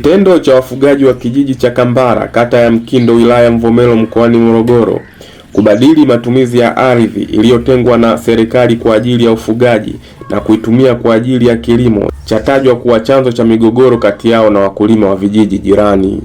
Kitendo cha wafugaji wa kijiji cha Kambara, kata ya Mkindo, wilaya Mvomero, mkoani Morogoro, kubadili matumizi ya ardhi iliyotengwa na serikali kwa ajili ya ufugaji na kuitumia kwa ajili ya kilimo chatajwa kuwa chanzo cha migogoro kati yao na wakulima wa vijiji jirani,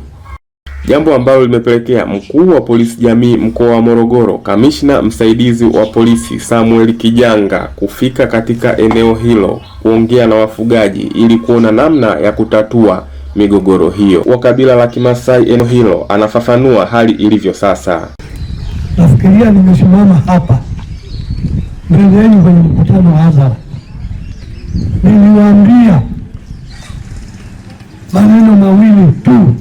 jambo ambalo limepelekea mkuu wa polisi jamii mkoa wa Morogoro, kamishna msaidizi wa polisi Samuel Kijanga kufika katika eneo hilo kuongea na wafugaji ili kuona namna ya kutatua migogoro hiyo. Wa kabila la Kimasai eneo hilo anafafanua hali ilivyo sasa. Nafikiria nimesimama hapa mbele yenu kwenye mkutano wa hadhara, niliwaambia maneno mawili tu.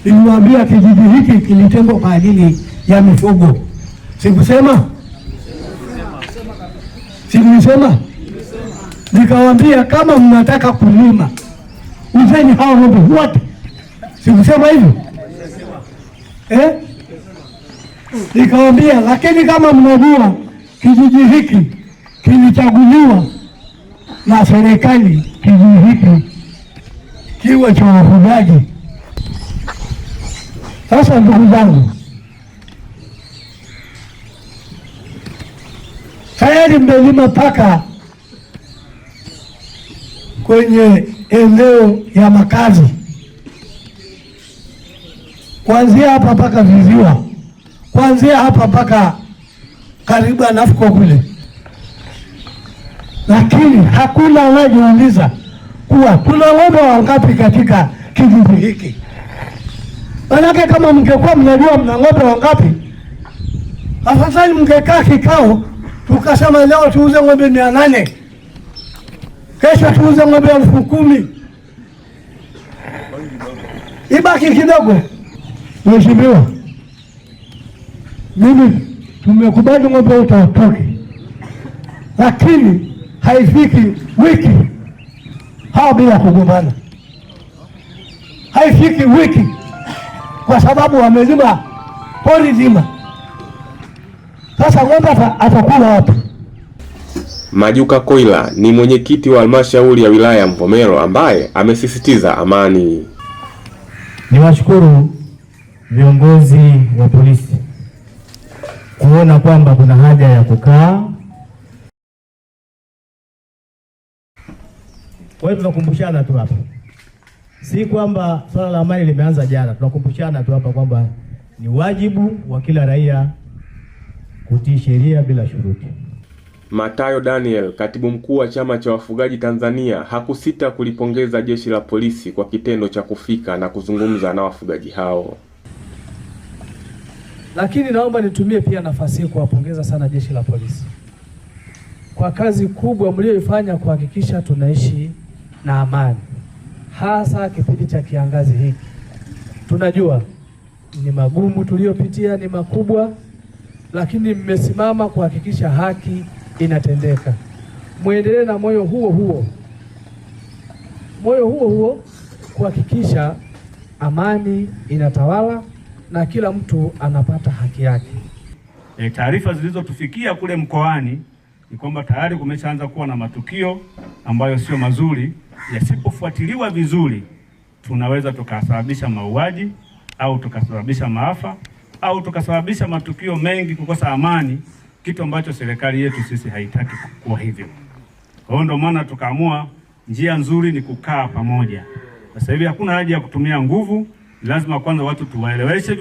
Niliwaambia kijiji hiki kilitengwa kwa ajili ya mifugo. Sikusema? Sikusema? Nikawaambia kama mnataka kulima, uzeni hao ng'ombe wote. Sikusema hivyo? Nikawaambia lakini kama mnajua kijiji hiki kilichaguliwa na serikali, kijiji hiki kiwe cha wafugaji. Sasa ndugu zangu, tayari mmelima paka kwenye eneo ya makazi, kuanzia hapa mpaka Viziwa, kuanzia hapa mpaka karibu na Nafuko kule, lakini hakuna anayejiuliza kuwa kuna ng'ombe wangapi katika kijiji hiki. Manake kama mngekuwa mnajua mna ng'ombe wangapi, afadhali mngekaa kikao tukasema leo tuuze ng'ombe 800, kesho tuuze ng'ombe 10,000, ibaki kidogo. Mheshimiwa, mimi tumekubali ng'ombe utatoke, lakini haifiki wiki hao bila kugombana, haifiki wiki, kwa sababu wamelima pori zima. Sasa ng'ombe atakula wapi? Majuka Koila ni mwenyekiti wa halmashauri ya wilaya ya Mvomero ambaye amesisitiza amani. Niwashukuru viongozi wa polisi kuona kwamba kuna haja ya kukaa. Kwa hiyo tunakumbushana tu hapa, si kwamba swala la amani limeanza jana. Tunakumbushana tu hapa kwamba ni wajibu wa kila raia kutii sheria bila shuruti. Matayo Daniel, katibu mkuu wa chama cha wafugaji Tanzania, hakusita kulipongeza jeshi la polisi kwa kitendo cha kufika na kuzungumza na wafugaji hao. Lakini naomba nitumie pia nafasi hii kuwapongeza sana jeshi la polisi kwa kazi kubwa mlioifanya kuhakikisha tunaishi na amani, hasa kipindi cha kiangazi hiki. Tunajua ni magumu tuliyopitia, ni makubwa, lakini mmesimama kuhakikisha haki inatendeka. Muendelee na moyo huo huo kuhakikisha amani inatawala na kila mtu anapata haki yake. Taarifa zilizotufikia kule mkoani ni kwamba tayari kumeshaanza kuwa na matukio ambayo sio mazuri. Yasipofuatiliwa vizuri, tunaweza tukasababisha mauaji au tukasababisha maafa au tukasababisha matukio mengi, kukosa amani, kitu ambacho serikali yetu sisi haitaki kuwa hivyo. Kwa hiyo ndio maana tukaamua njia nzuri ni kukaa pamoja. Sasa hivi hakuna haja ya kutumia nguvu, lazima kwanza watu tuwaeleweshe